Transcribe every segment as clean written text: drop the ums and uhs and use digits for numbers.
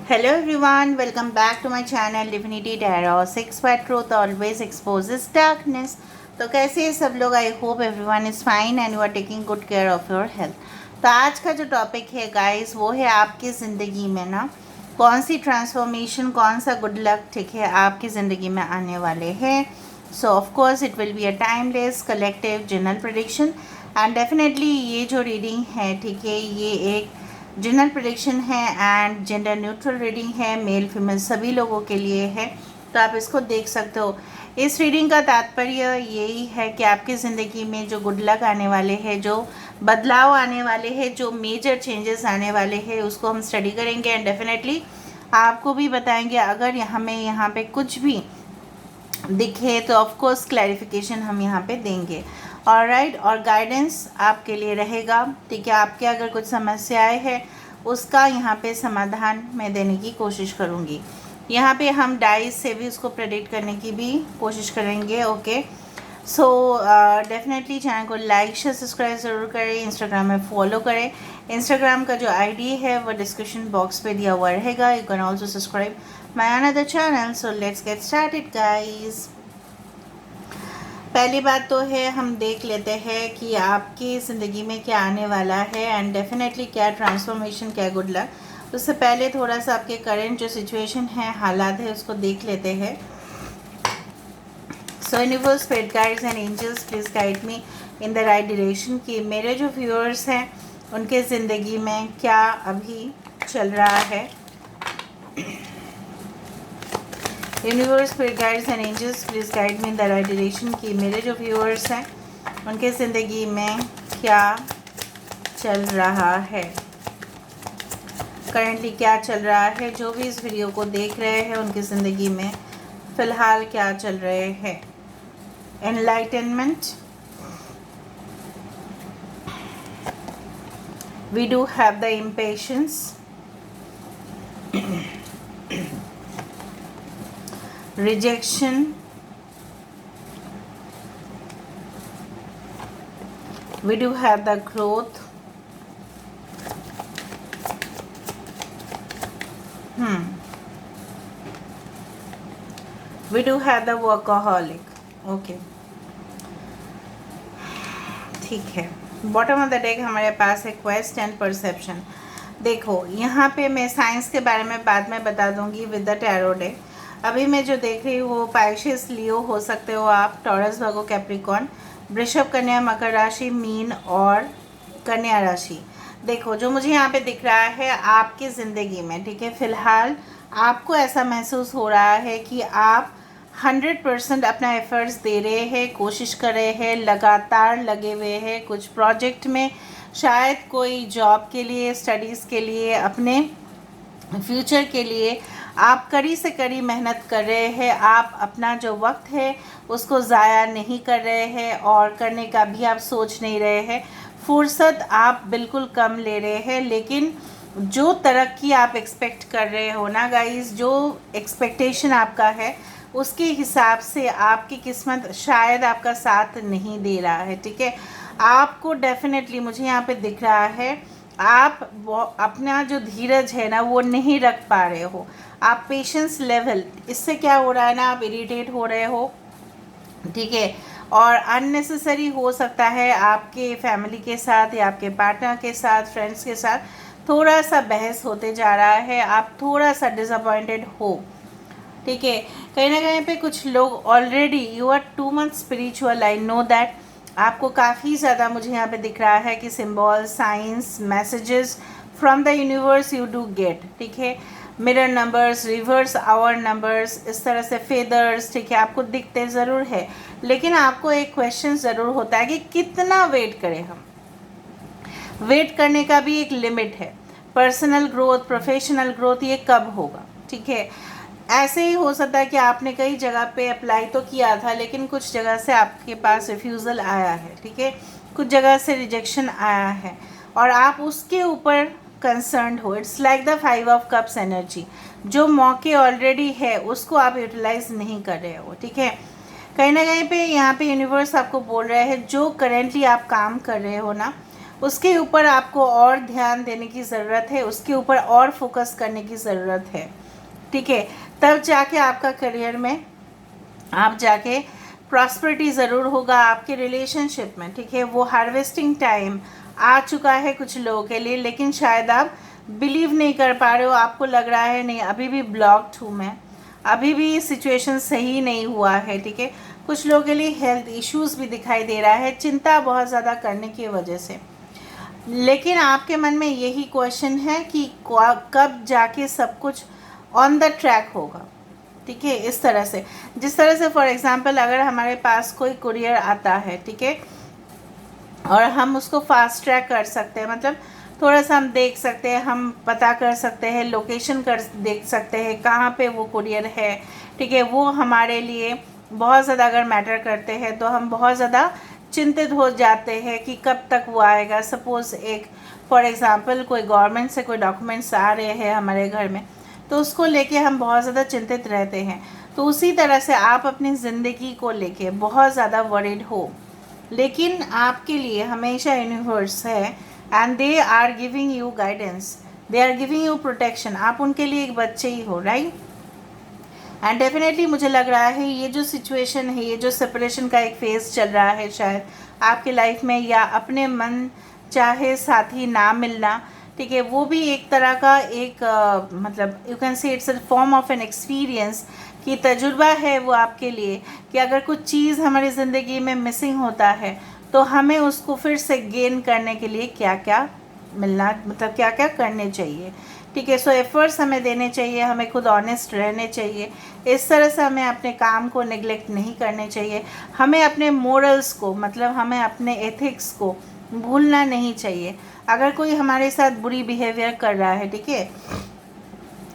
Hello everyone, welcome back to my channel Divinity Tarot. 6 White Truth always exposes darkness. तो कैसे हैं सब लोग? I hope everyone is fine and you are taking good care of your health. तो आज का जो topic है गाइस वो है आपकी ज़िंदगी में ना कौन सी ट्रांसफॉर्मेशन, कौन सा गुड लक, ठीक है, आपकी ज़िंदगी में आने वाले हैं। सो of course it will be a timeless collective general prediction and definitely ये जो रीडिंग है, ठीक है, ये एक जनरल प्रेडिक्शन है एंड जेंडर न्यूट्रल रीडिंग है, मेल फीमेल सभी लोगों के लिए है। तो आप इसको देख सकते हो। इस रीडिंग का तात्पर्य यही है कि आपकी ज़िंदगी में जो गुड लक आने वाले हैं, जो बदलाव आने वाले हैं, जो मेजर चेंजेस आने वाले हैं, उसको हम स्टडी करेंगे एंड डेफिनेटली आपको भी बताएंगे। अगर हमें यहाँ पे कुछ भी दिखे तो ऑफ कोर्स क्लैरिफिकेशन हम यहाँ पे देंगे। ऑलराइट, और गाइडेंस आपके लिए रहेगा, ठीक है। आपके अगर कुछ समस्याएं हैं उसका यहाँ पे समाधान मैं देने की कोशिश करूँगी। यहाँ पे हम डाइस से भी उसको प्रेडिक्ट करने की भी कोशिश करेंगे। ओके, सो डेफिनेटली चैनल को लाइक शेयर सब्सक्राइब ज़रूर करें, इंस्टाग्राम में फॉलो करें। इंस्टाग्राम का जो आईडी है वो डिस्क्रिप्शन बॉक्स पे दिया हुआ रहेगा। You can also subscribe my another channel. So let's get started guys. पहली बात तो है हम देख लेते हैं कि आपकी ज़िंदगी में क्या आने वाला है एंड डेफिनेटली क्या ट्रांसफॉर्मेशन, क्या गुड लक। उससे पहले थोड़ा सा आपके करंट जो सिचुएशन है, हालात है, उसको देख लेते हैं। So universe, spirit guides and angels please guide me in the right direction कि मेरे जो व्यूअर्स हैं उनके ज़िंदगी में क्या अभी चल रहा है। Universe, spirit guides and angels please guide me in the right direction कि मेरे जो व्यूअर्स हैं उनके ज़िंदगी में क्या चल रहा है, करेंटली क्या चल रहा है। जो भी इस वीडियो को देख रहे हैं उनकी ज़िंदगी में फ़िलहाल क्या चल रहे हैं। Enlightenment, we do have the impatience, rejection, we do have the growth, we do have the workaholic. okay, ठीक है। बॉटम ऑफ द डेक हमारे पास है क्वेस्ट एंड परसेप्शन। देखो यहाँ पे मैं साइंस के बारे में बाद में बता दूंगी विद द टैरो डेक। अभी मैं जो देख रही हूँ वो पाइशियस लियो हो सकते हो आप, टॉरस वर्गो कैप्रिकॉर्न, वृषभ कन्या मकर राशि, मीन और कन्या राशि। देखो जो मुझे यहाँ पे दिख रहा है आपकी ज़िंदगी में, ठीक है, फ़िलहाल आपको ऐसा महसूस हो रहा है कि आप 100% अपना एफर्ट्स दे रहे हैं, कोशिश कर रहे हैं, लगातार लगे हुए हैं कुछ प्रोजेक्ट में, शायद कोई जॉब के लिए, स्टडीज़ के लिए, अपने फ्यूचर के लिए आप कड़ी से कड़ी मेहनत कर रहे हैं। आप अपना जो वक्त है उसको ज़ाया नहीं कर रहे हैं और करने का भी आप सोच नहीं रहे हैं। फुर्सत आप बिल्कुल कम ले रहे हैं, लेकिन जो तरक्की आप एक्सपेक्ट कर रहे हो ना गाइस, जो एक्सपेक्टेशन आपका है उसके हिसाब से आपकी किस्मत शायद आपका साथ नहीं दे रहा है, ठीक है। आपको डेफिनेटली मुझे यहाँ पे दिख रहा है आप अपना जो धीरज है ना वो नहीं रख पा रहे हो। आप पेशेंस लेवल, इससे क्या हो रहा है ना, आप इरिटेट हो रहे हो, ठीक है, और अननेसेसरी हो सकता है आपके फैमिली के साथ या आपके पार्टनर के साथ, फ्रेंड्स के साथ थोड़ा सा बहस होते जा रहा है। आप थोड़ा सा डिसअपॉइंटेड हो, ठीक है। कहीं ना कहीं पे कुछ लोग already you are too much spiritual, I know that. आपको काफ़ी ज़्यादा मुझे यहाँ पे दिख रहा है कि symbol, signs, messages from the universe you do get, ठीक है। Mirror numbers, reverse hour numbers, इस तरह से फेदर्स, ठीक है, आपको दिखते ज़रूर है, लेकिन आपको एक क्वेश्चन ज़रूर होता है कि कितना वेट करें हम। वेट करने का भी एक लिमिट है। पर्सनल ग्रोथ, प्रोफेशनल ग्रोथ, ये कब होगा, ठीक है। ऐसे ही हो सकता है कि आपने कई जगह पे अप्लाई तो किया था, लेकिन कुछ जगह से आपके पास रिफ्यूज़ल आया है, ठीक है, कुछ जगह से रिजेक्शन आया है और आप उसके ऊपर कंसर्न्ड हो। It's like the 5 of cups energy. जो मौके ऑलरेडी है उसको आप यूटिलाइज नहीं कर रहे हो, ठीक है। कहीं ना कहीं पे यहाँ पे यूनिवर्स आपको बोल रहा है जो करेंटली आप काम कर रहे हो ना उसके ऊपर आपको और ध्यान देने की ज़रूरत है, उसके ऊपर और फोकस करने की ज़रूरत है, ठीक है। तब जाके आपका करियर में आप जाके प्रॉस्पेरिटी ज़रूर होगा आपके रिलेशनशिप में, ठीक है। वो हार्वेस्टिंग टाइम आ चुका है कुछ लोगों के लिए, लेकिन शायद आप बिलीव नहीं कर पा रहे हो, आपको लग रहा है नहीं अभी भी ब्लॉक्ड हूँ मैं, अभी भी सिचुएशन सही नहीं हुआ है, ठीक है। कुछ लोगों के लिए हेल्थ इश्यूज़ भी दिखाई दे रहा है, चिंता बहुत ज़्यादा करने की वजह से। लेकिन आपके मन में यही क्वेश्चन है कि कब जाके सब कुछ ऑन द ट्रैक होगा, ठीक है। इस तरह से, जिस तरह से फॉर एग्जांपल अगर हमारे पास कोई कुरियर आता है, ठीक है, और हम उसको फास्ट ट्रैक कर सकते हैं, मतलब थोड़ा सा हम देख सकते हैं, हम पता कर सकते हैं, लोकेशन कर देख सकते हैं कहाँ पे वो कुरियर है, ठीक है। वो हमारे लिए बहुत ज़्यादा अगर मैटर करते हैं तो हम बहुत ज़्यादा चिंतित हो जाते हैं कि कब तक वो आएगा। सपोज़ एक फॉर एग्ज़ाम्पल कोई गवर्नमेंट से कोई डॉक्यूमेंट्स आ रहे हैं हमारे घर में, तो उसको लेके हम बहुत ज़्यादा चिंतित रहते हैं। तो उसी तरह से आप अपनी ज़िंदगी को लेके बहुत ज़्यादा वरीड हो, लेकिन आपके लिए हमेशा यूनिवर्स है and they are giving you guidance, they are giving you protection. आप उनके लिए एक बच्चे ही हो, राइट। एंड डेफिनेटली मुझे लग रहा है ये जो सिचुएशन है, ये जो सेपरेशन का एक फेज़ चल रहा है शायद आपके लाइफ में, या अपने मन चाहे साथी ना मिलना, ठीक है, वो भी एक तरह का एक मतलब यू कैन से it's a form of an experience कि तजुर्बा है वो आपके लिए कि अगर कुछ चीज़ हमारी ज़िंदगी में मिसिंग होता है तो हमें उसको फिर से गेन करने के लिए क्या क्या मिलना, मतलब क्या क्या करने चाहिए, ठीक है। सो एफर्ट्स हमें देने चाहिए, हमें खुद ऑनेस्ट रहने चाहिए, इस तरह से हमें अपने काम को नेग्लेक्ट नहीं करने चाहिए, हमें अपने मोरल्स को, मतलब हमें अपने एथिक्स को भूलना नहीं चाहिए। अगर कोई हमारे साथ बुरी बिहेवियर कर रहा है, ठीक है,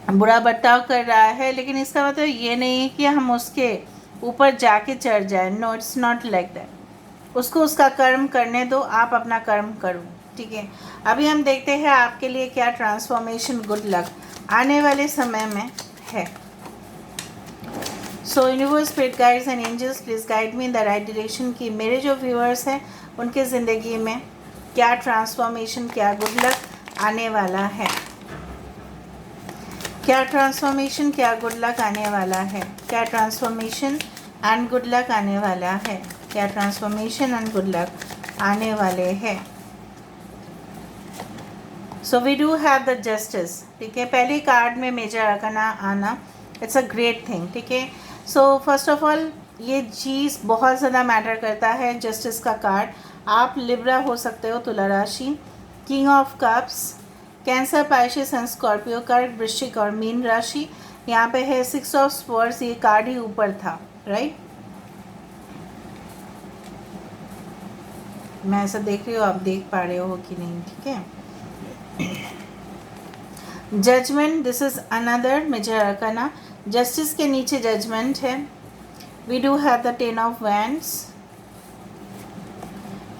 बुरा बर्ताव कर रहा है, लेकिन इसका मतलब ये नहीं है कि हम उसके ऊपर जाके चढ़ जाए। No, it's not like that. उसको उसका कर्म करने दो, आप अपना कर्म करो, ठीक है। अभी हम देखते हैं आपके लिए क्या ट्रांसफॉर्मेशन गुड लक आने वाले समय में है। So universe, spirit guides and angels, please guide me in the right direction कि मेरे जो व्यूअर्स हैं उनके ज़िंदगी में क्या ट्रांसफॉर्मेशन, क्या गुड लक आने वाला है, क्या ट्रांसफॉर्मेशन, क्या गुड लक आने वाला है, क्या ट्रांसफॉर्मेशन एंड गुड लक आने वाला है, क्या ट्रांसफॉर्मेशन एंड गुड लक आने वाले हैं। So we do have the justice, ठीक है, पहले कार्ड में मेजर आर्काना आना, इट्स अ ग्रेट थिंग, ठीक है। सो फर्स्ट ऑफ ऑल ये चीज़ बहुत ज़्यादा मैटर करता है, जस्टिस का कार्ड। आप लिब्रा हो सकते हो, तुला राशि, king of cups, cancer, Pisces and Scorpio, कर्क, वृश्चिक और मीन राशि। यहाँ पे है 6 ऑफ स्वर्ड्स, ये कार्ड ही ऊपर था, राइट। मैं ऐसा देख रही हूँ, आप देख पा रहे हो कि नहीं, ठीक है। Judgement, this is another major arcana, justice के नीचे जजमेंट है। We do have the 10 of wands,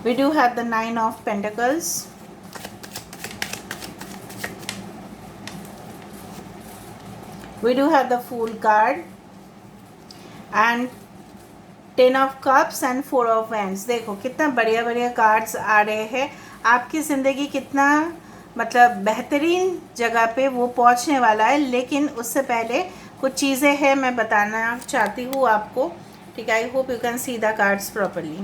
we do have the 9 of pentacles, we do have the Fool card and 10 of cups and 4 of wands। देखो कितना बढ़िया बढ़िया cards आ रहे हैं, आपकी ज़िंदगी कितना मतलब बेहतरीन जगह पे वो पहुंचने वाला है। लेकिन उससे पहले कुछ चीज़ें हैं मैं बताना चाहती हूँ आपको, ठीक है। I hope you can see the cards properly.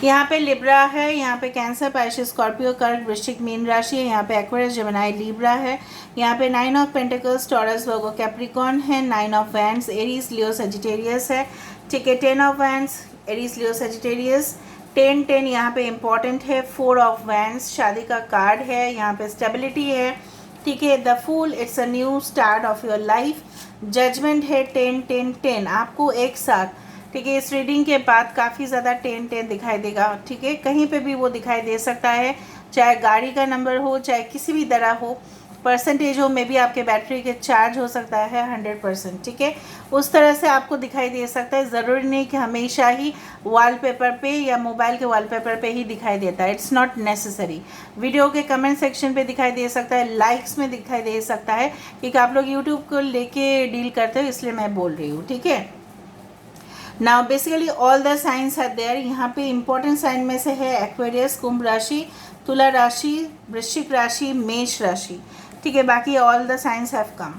यहाँ पे लिब्रा है, यहाँ पे कैंसर, पाइसेस, स्कॉर्पियो, कर्क, वृश्चिक, मीन राशि है, यहाँ पे एक्वेरियस, जेमिनी, लिब्रा है, यहाँ पे 9 of pentacles, taurus, Virgo, Capricorn है, 9 of wands, Aries, Leo, Sagittarius है, ठीक है। 10 of wands, Aries, Leo, Sagittarius, 10 यहाँ पे इम्पॉर्टेंट है। 4 ऑफ वैंड्स शादी का कार्ड है, यहाँ पे स्टेबिलिटी है, ठीक है। The fool, it's a new start of your life. Judgement है 10 आपको एक साथ, ठीक है, इस रीडिंग के बाद काफ़ी ज़्यादा 10 दिखाई देगा, ठीक है। कहीं पे भी वो दिखाई दे सकता है, चाहे गाड़ी का नंबर हो, चाहे किसी भी तरह हो, परसेंटेज हो, मे बी आपके बैटरी के चार्ज हो सकता है 100%, ठीक है। उस तरह से आपको दिखाई दे सकता है, ज़रूरी नहीं कि हमेशा ही वॉलपेपर पे या मोबाइल के वॉलपेपर पे ही दिखाई देता है, इट्स नॉट नेसेसरी। वीडियो के कमेंट सेक्शन पे दिखाई दे सकता है, लाइक्स में दिखाई दे सकता है, क्योंकि आप लोग यूट्यूब को लेके डील करते हो, इसलिए मैं बोल रही हूँ, ठीक है। Now basically all the signs are there. यहाँ पे इंपॉर्टेंट साइन में से है एक्वेरियस, कुंभ राशि, तुला राशि, वृश्चिक राशि, मेष राशि, ठीक है। बाकी all the science have come.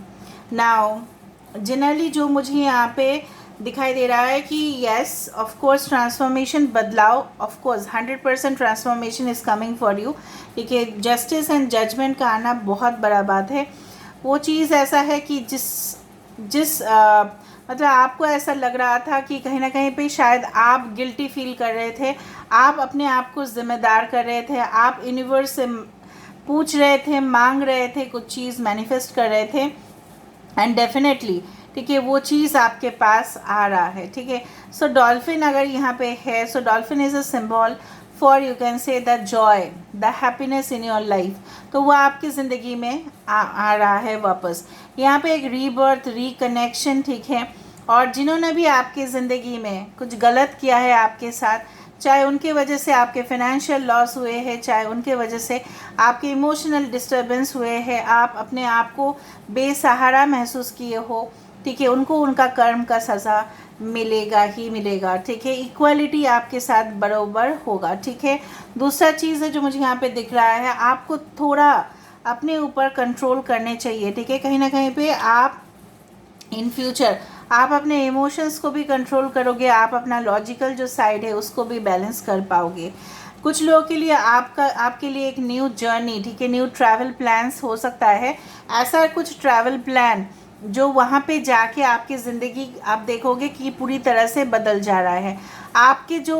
Now generally जो मुझे यहाँ पे दिखाई दे रहा है कि यस ऑफ कोर्स ट्रांसफॉर्मेशन, बदलाव, of course 100% transformation is coming for you, ठीक है। जस्टिस एंड जजमेंट का आना बहुत बड़ा बात है। वो चीज़ ऐसा है कि जिस मतलब आपको ऐसा लग रहा था कि कहीं ना कहीं पे शायद आप गिल्टी फील कर रहे थे, आप अपने आप को जिम्मेदार कर रहे थे, आप यूनिवर्स से पूछ रहे थे, मांग रहे थे, कुछ चीज़ मैनिफेस्ट कर रहे थे, एंड डेफिनेटली, ठीक है, वो चीज़ आपके पास आ रहा है, ठीक है। सो डॉल्फिन अगर यहाँ पे है, so dolphin is a symbol for, you can say, the joy, the happiness in your life. तो वो आपकी ज़िंदगी में आ रहा है वापस। यहाँ पे एक रीबर्थ, रिकनेक्शन, ठीक है। और जिन्होंने भी आपकी ज़िंदगी में कुछ गलत किया है आपके साथ, चाहे उनके वजह से आपके फाइनेंशियल लॉस हुए हैं, चाहे उनके वजह से आपके इमोशनल डिस्टर्बेंस हुए हैं, आप अपने आप को बेसहारा महसूस किए हो, ठीक है, उनको उनका कर्म का सज़ा मिलेगा ही मिलेगा, ठीक है। इक्वालिटी आपके साथ बराबर होगा, ठीक है। दूसरा चीज़ है जो मुझे यहाँ पे दिख रहा है, आपको थोड़ा अपने ऊपर कंट्रोल करने चाहिए, ठीक है। कहीं ना कहीं पे आप इन फ्यूचर आप अपने इमोशंस को भी कंट्रोल करोगे, आप अपना लॉजिकल जो साइड है उसको भी बैलेंस कर पाओगे। कुछ लोगों के लिए आपके लिए एक न्यू जर्नी, ठीक है, न्यू ट्रैवल प्लान्स हो सकता है। ऐसा कुछ ट्रैवल प्लान जो वहाँ पे जाके आपकी ज़िंदगी आप देखोगे कि पूरी तरह से बदल जा रहा है। आपके जो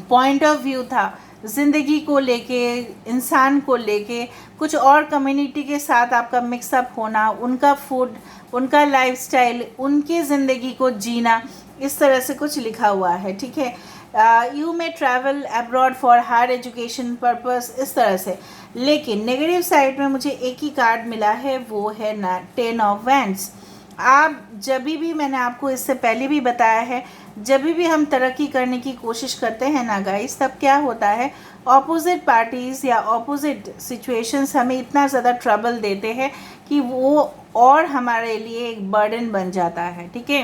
पॉइंट ऑफ व्यू था ज़िंदगी को लेके, इंसान को लेके, कुछ और कम्युनिटी के साथ आपका मिक्सअप होना, उनका फूड, उनका लाइफस्टाइल, उनके ज़िंदगी को जीना, इस तरह से कुछ लिखा हुआ है, ठीक है। You may travel abroad for higher education purpose, इस तरह से। लेकिन नेगेटिव साइड में मुझे एक ही कार्ड मिला है, वो है ना 10 ऑफ वैंड्स। आप जब भी, मैंने आपको इससे पहले भी बताया है, जब भी हम तरक्की करने की कोशिश करते हैं ना गाइस, तब क्या होता है, ऑपोजिट पार्टीज़ या ऑपोजिट सिचुएशंस हमें इतना ज़्यादा ट्रबल देते हैं कि वो और हमारे लिए एक बर्डन बन जाता है, ठीक है।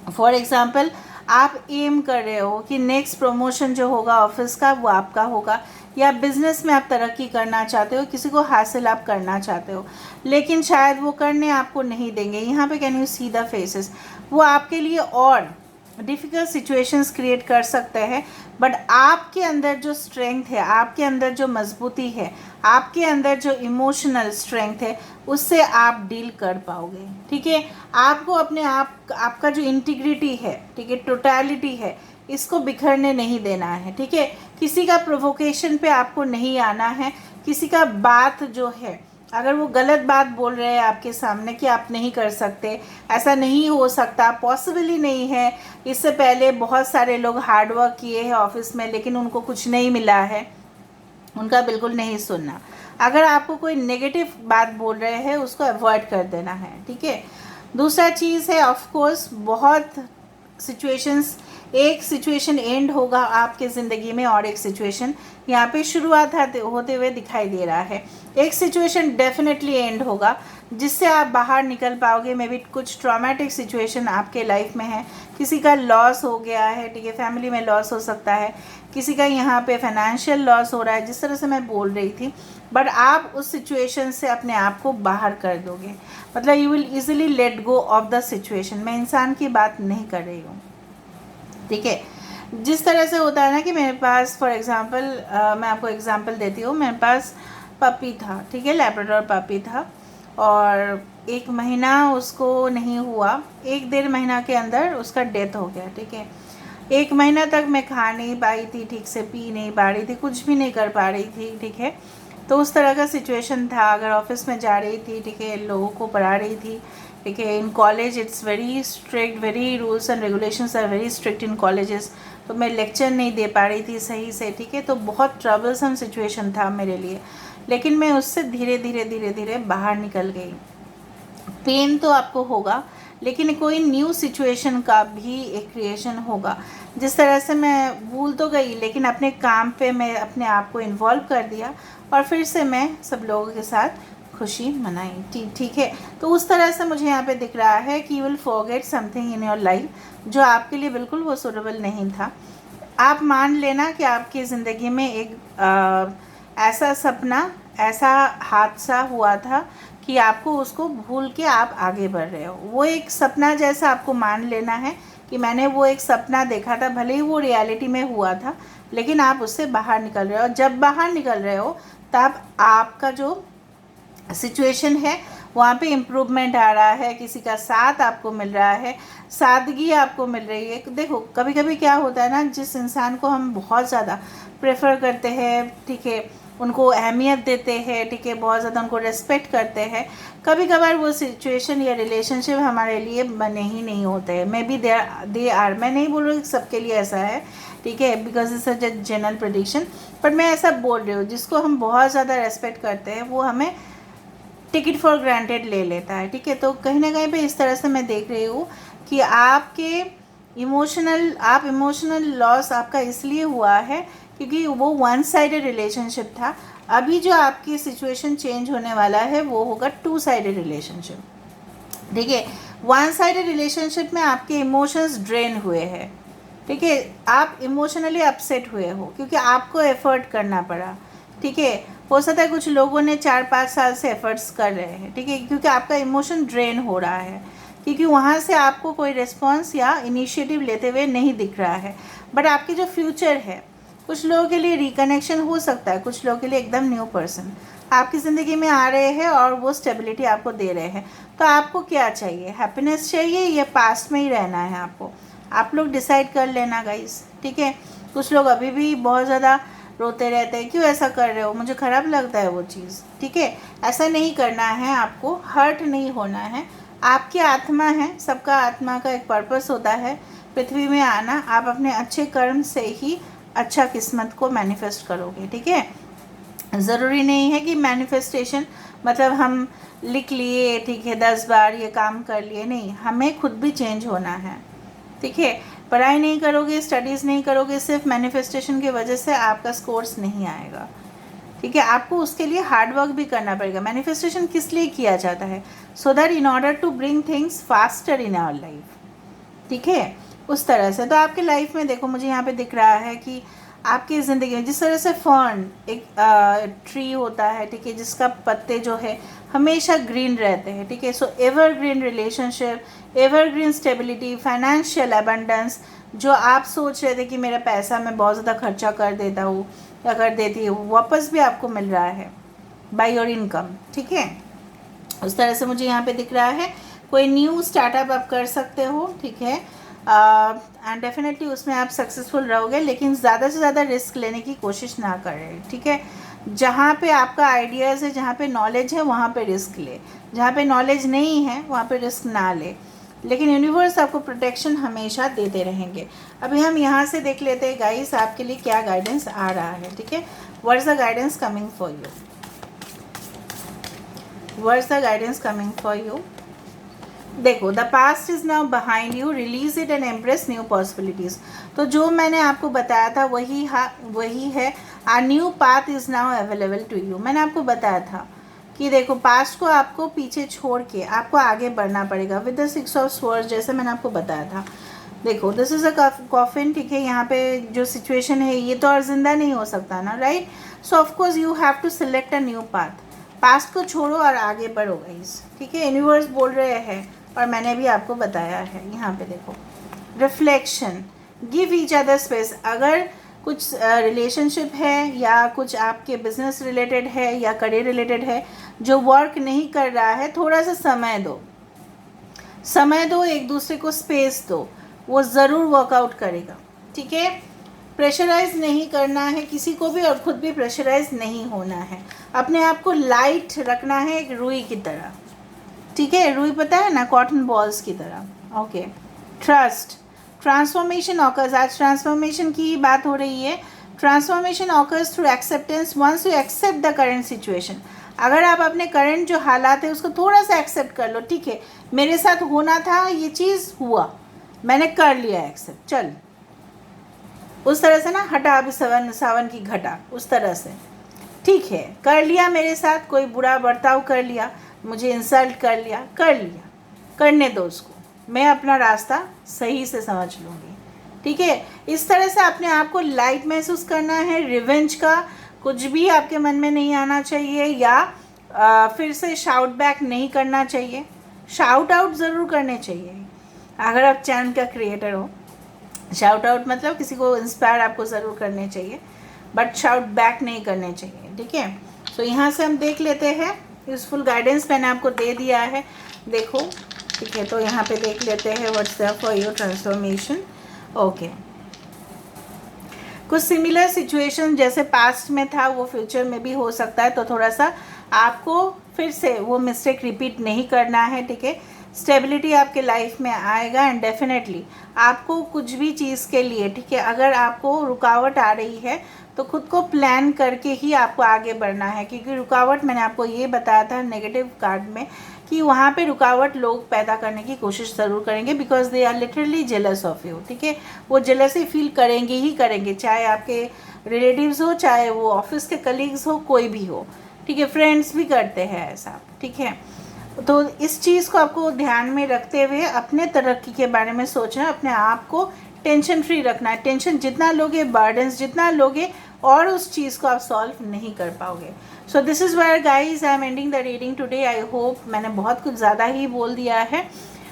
फॉर एग्ज़ाम्पल, आप एम कर रहे हो कि नेक्स्ट प्रमोशन जो होगा ऑफिस का वो आपका होगा, या बिज़नेस में आप तरक्की करना चाहते हो, किसी को हासिल आप करना चाहते हो, लेकिन शायद वो करने आपको नहीं देंगे। यहाँ पे can you see the faces, वो आपके लिए और डिफ़िकल्ट सिचुएशंस क्रिएट कर सकते हैं, बट आपके अंदर जो स्ट्रेंथ है, आपके अंदर जो मजबूती है, आपके अंदर जो इमोशनल स्ट्रेंथ है, उससे आप डील कर पाओगे, ठीक है। आपको अपने आप, आपका जो इंटीग्रिटी है, ठीक है, टोटलिटी है, इसको बिखरने नहीं देना है, ठीक है। किसी का प्रोवोकेशन पे आपको नहीं आना है। किसी का बात जो है, अगर वो गलत बात बोल रहे हैं आपके सामने कि आप नहीं कर सकते, ऐसा नहीं हो सकता, पॉसिबल ही नहीं है, इससे पहले बहुत सारे लोग हार्ड वर्क किए हैं ऑफिस में लेकिन उनको कुछ नहीं मिला है, उनका बिल्कुल नहीं सुनना। अगर आपको कोई नेगेटिव बात बोल रहे हैं उसको अवॉइड कर देना है, ठीक है। दूसरा चीज़ है, ऑफ कोर्स बहुत सिचुएशंस, एक सिचुएशन एंड होगा आपके ज़िंदगी में और एक सिचुएशन यहाँ पे शुरुआत होते हुए दिखाई दे रहा है। एक सिचुएशन डेफिनेटली एंड होगा जिससे आप बाहर निकल पाओगे। मे बी कुछ ट्रॉमेटिक सिचुएशन आपके लाइफ में है, किसी का लॉस हो गया है, ठीक है, फैमिली में लॉस हो सकता है, किसी का यहाँ पे फाइनेंशियल लॉस हो रहा है, जिस तरह से मैं बोल रही थी, बट आप उस सिचुएशन से अपने आप को बाहर कर दोगे। मतलब you will easily let go of the situation. मैं इंसान की बात नहीं कर रही हूँ, ठीक है। जिस तरह से होता है ना कि मेरे पास फॉर एग्ज़ाम्पल, मैं आपको एग्ज़ाम्पल देती हूँ, मेरे पास पपी था, ठीक है, लैब्राडोर पपी था, और 1 महीना उसको नहीं हुआ, 1-1.5 महीना के अंदर उसका डेथ हो गया, ठीक है। 1 महीना तक मैं खा नहीं पाई थी ठीक से, पी नहीं पा रही थी, कुछ भी नहीं कर पा रही थी, ठीक है। तो उस तरह का सिचुएशन था। अगर ऑफिस में जा रही थी, ठीक है, लोगों को पढ़ा रही थी, ठीक है, in college it's very strict, very rules and regulations are very strict in colleges, तो मैं लेक्चर नहीं दे पा रही थी सही से, ठीक है। तो बहुत ट्रबलसम सिचुएशन था मेरे लिए, लेकिन मैं उससे धीरे धीरे बाहर निकल गई। पेन तो आपको होगा, लेकिन कोई न्यू सिचुएशन का भी एक क्रिएशन होगा। जिस तरह से मैं भूल तो गई, लेकिन अपने काम पे मैं अपने आप को इन्वॉल्व कर दिया और फिर से मैं सब लोगों के साथ खुशी मनाई। ठीक है, तो उस तरह से मुझे यहाँ पे दिख रहा है कि you will forget something in your life जो आपके लिए बिल्कुल वो सूटेबल नहीं था। आप मान लेना कि आपकी ज़िंदगी में एक ऐसा सपना, ऐसा हादसा हुआ था कि आपको उसको भूल के आप आगे बढ़ रहे हो। वो एक सपना जैसा आपको मान लेना है कि मैंने वो एक सपना देखा था, भले ही वो रियलिटी में हुआ था, लेकिन आप उससे बाहर निकल रहे हो। जब बाहर निकल रहे हो तब आपका जो सिचुएशन है वहाँ पे इम्प्रूवमेंट आ रहा है, किसी का साथ आपको मिल रहा है, सादगी आपको मिल रही है। देखो कभी कभी क्या होता है ना, जिस इंसान को हम बहुत ज़्यादा प्रेफर करते हैं, ठीक है, उनको अहमियत देते हैं, ठीक है, बहुत ज़्यादा उनको रिस्पेक्ट करते हैं, कभी कभार वो सिचुएशन या रिलेशनशिप हमारे लिए बने ही नहीं होते हैं। मे बी दे आर, मैं नहीं बोल रही सबके लिए ऐसा है, ठीक है, because it's a general prediction, but मैं ऐसा बोल रही हूँ जिसको हम बहुत ज़्यादा रेस्पेक्ट करते हैं वो हमें टिकट फॉर ग्रांटेड ले लेता है। ठीक है, तो कहीं ना कहीं पे इस तरह से मैं देख रही हूँ कि आपके इमोशनल लॉस आपका इसलिए हुआ है क्योंकि वो वन साइडेड रिलेशनशिप था। अभी जो आपकी सिचुएशन चेंज होने वाला है वो होगा टू साइडेड रिलेशनशिप। ठीक है, वन साइडेड रिलेशनशिप में आपके इमोशंस ड्रेन हुए हैं। ठीक है, आप इमोशनली अपसेट हुए हो क्योंकि आपको एफर्ट करना पड़ा। ठीक है, हो सकता है कुछ लोगों ने 4-5 साल से एफर्ट्स कर रहे हैं, ठीक है, क्योंकि आपका इमोशन ड्रेन हो रहा है, क्योंकि वहाँ से आपको कोई रिस्पॉन्स या इनिशिएटिव लेते हुए नहीं दिख रहा है। बट आपकी जो फ्यूचर है, कुछ लोगों के लिए रिकनेक्शन हो सकता है, कुछ लोगों के लिए एकदम न्यू पर्सन आपकी ज़िंदगी में आ रहे हैं और वो स्टेबिलिटी आपको दे रहे हैं। तो आपको क्या चाहिए, हैप्पीनेस चाहिए या पास्ट में ही रहना है आपको? आप लोग डिसाइड कर लेना गाइस। ठीक है, कुछ लोग अभी भी बहुत ज़्यादा रोते रहते हैं, क्यों ऐसा कर रहे हो, मुझे ख़राब लगता है वो चीज़। ठीक है, ऐसा नहीं करना है, आपको हर्ट नहीं होना है। आपकी आत्मा है, सबका आत्मा का एक पर्पस होता है पृथ्वी में आना। आप अपने अच्छे कर्म से ही अच्छा किस्मत को मैनिफेस्ट करोगे। ठीक है, ज़रूरी नहीं है कि मैनिफेस्टेशन मतलब हम लिख लिए, ठीक है, 10 बार ये काम कर लिए, नहीं, हमें खुद भी चेंज होना है। ठीक है, पढ़ाई नहीं करोगे, स्टडीज़ नहीं करोगे, सिर्फ मैनिफेस्टेशन की वजह से आपका स्कोर्स नहीं आएगा। ठीक है, आपको उसके लिए हार्ड वर्क भी करना पड़ेगा। मैनिफेस्टेशन किस लिए किया जाता है? So that in order to bring things faster in our life. ठीक है, उस तरह से। तो आपके लाइफ में देखो मुझे यहाँ पे दिख रहा है कि आपकी ज़िंदगी में जिस तरह से फर्न एक ट्री होता है, ठीक है, जिसका पत्ते जो है हमेशा ग्रीन रहते हैं। ठीक है, so evergreen relationship, evergreen stability, financial abundance, जो आप सोच रहे थे कि मेरा पैसा मैं बहुत ज़्यादा खर्चा कर देता हूँ या कर देती हूँ, वापस भी आपको मिल रहा है बाय योर इनकम। ठीक है, उस तरह से मुझे यहाँ पे दिख रहा है। कोई न्यू स्टार्टअप आप कर सकते हो, ठीक है, एंड डेफिनेटली उसमें आप सक्सेसफुल रहोगे, लेकिन ज़्यादा से ज़्यादा रिस्क लेने की कोशिश ना करें। ठीक है, जहाँ पे आपका आइडियाज़ है, जहाँ पे नॉलेज है, वहाँ पे रिस्क ले, जहाँ पे नॉलेज नहीं है वहाँ पे रिस्क ना ले, लेकिन यूनिवर्स आपको प्रोटेक्शन हमेशा देते रहेंगे। अभी हम यहाँ से देख लेते हैं गाइस आपके लिए क्या गाइडेंस आ रहा है। ठीक है, what is the guidance coming for you, what is the guidance coming for you. देखो, the past is now behind you, release it and embrace new possibilities. तो जो मैंने आपको बताया था वही है। A new path is now available to you. मैंने आपको बताया था कि देखो पास्ट को आपको पीछे छोड़ के आपको आगे बढ़ना पड़ेगा विद द 6 ऑफ स्वॉर्ड्स, जैसे मैंने आपको बताया था। देखो दिस इज़ अ कॉफिन। ठीक है, यहाँ पे जो सिचुएशन है ये तो और ज़िंदा नहीं हो सकता ना, right? So of course you have to select a new path. Past को छोड़ो और आगे बढ़ो गाइस। ठीक है, यूनिवर्स बोल रहे हैं और मैंने भी आपको बताया है। यहाँ पे देखो, reflection, give each other space. अगर कुछ रिलेशनशिप है या कुछ आपके बिजनेस रिलेटेड है या करियर रिलेटेड है जो वर्क नहीं कर रहा है, थोड़ा सा समय दो, एक दूसरे को स्पेस दो, वो ज़रूर वर्कआउट करेगा। ठीक है, प्रेशराइज नहीं करना है किसी को भी और खुद भी प्रेशराइज नहीं होना है। अपने आप को लाइट रखना है, एक रुई की तरह। ठीक है, रुई पता है ना, कॉटन बॉल्स की तरह। Okay, trust, transformation occurs. आज ट्रांसफॉर्मेशन की बात हो रही है। Transformation occurs through acceptance. Once you accept the current situation, अगर आप अपने करंट जो हालात है उसको थोड़ा सा एक्सेप्ट कर लो। ठीक है, मेरे साथ होना था, ये चीज़ हुआ, मैंने कर लिया एक्सेप्ट, चल, उस तरह से ना, हटा अभी सावन की घटा, उस तरह से। ठीक है, कर लिया मेरे साथ, कोई बुरा बर्ताव कर लिया, मुझे इंसल्ट कर लिया, करने दो उसको, मैं अपना रास्ता सही से समझ लूँगी। ठीक है, इस तरह से अपने आप को लाइट महसूस करना है। रिवेंज का कुछ भी आपके मन में नहीं आना चाहिए, या फिर से शाउट बैक नहीं करना चाहिए। शाउट आउट ज़रूर करने चाहिए अगर आप चैनल का क्रिएटर हो। शाउट आउट मतलब किसी को इंस्पायर आपको ज़रूर करने चाहिए, बट शाउट बैक नहीं करने चाहिए। ठीक है, तो यहाँ से हम देख लेते हैं, यूजफुल गाइडेंस मैंने आपको दे दिया है, देखो। ठीक है, तो यहाँ पे देख लेते हैं what's the for your transformation. Okay, कुछ सिमिलर सिचुएशन जैसे पास्ट में था वो फ्यूचर में भी हो सकता है, तो थोड़ा सा आपको फिर से वो मिस्टेक रिपीट नहीं करना है। ठीक है, स्टेबिलिटी आपके लाइफ में आएगा, एंड डेफिनेटली आपको कुछ भी चीज़ के लिए, ठीक है, अगर आपको रुकावट आ रही है तो खुद को प्लान करके ही आपको आगे बढ़ना है, क्योंकि रुकावट मैंने आपको ये बताया था नेगेटिव कार्ड में कि वहाँ पे रुकावट लोग पैदा करने की कोशिश ज़रूर करेंगे, because they are literally jealous of you. ठीक है, वो जेलसी फील करेंगे ही करेंगे, चाहे आपके रिलेटिव्स हो, चाहे वो ऑफिस के कलीग्स हो, कोई भी हो। ठीक है, फ्रेंड्स भी करते हैं ऐसा। ठीक है, तो इस चीज़ को आपको ध्यान में रखते हुए अपने तरक्की के बारे में सोचना, अपने आप को टेंशन फ्री रखना है। टेंशन जितना लोगे, बर्डन्स जितना लोगे, और उस चीज़ को आप सॉल्व नहीं कर पाओगे। So this is where guys I am ending the reading today. I hope मैंने बहुत कुछ ज़्यादा ही बोल दिया है,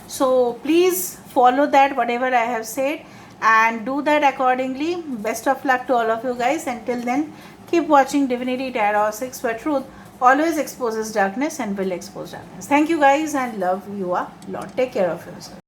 so please follow that whatever I have said and do that accordingly. Best of luck to all of you guys. Until then, keep watching Divinity Tarot 6, where truth always exposes darkness and will expose darkness. Thank you guys and love you a lot. Take care of yourself.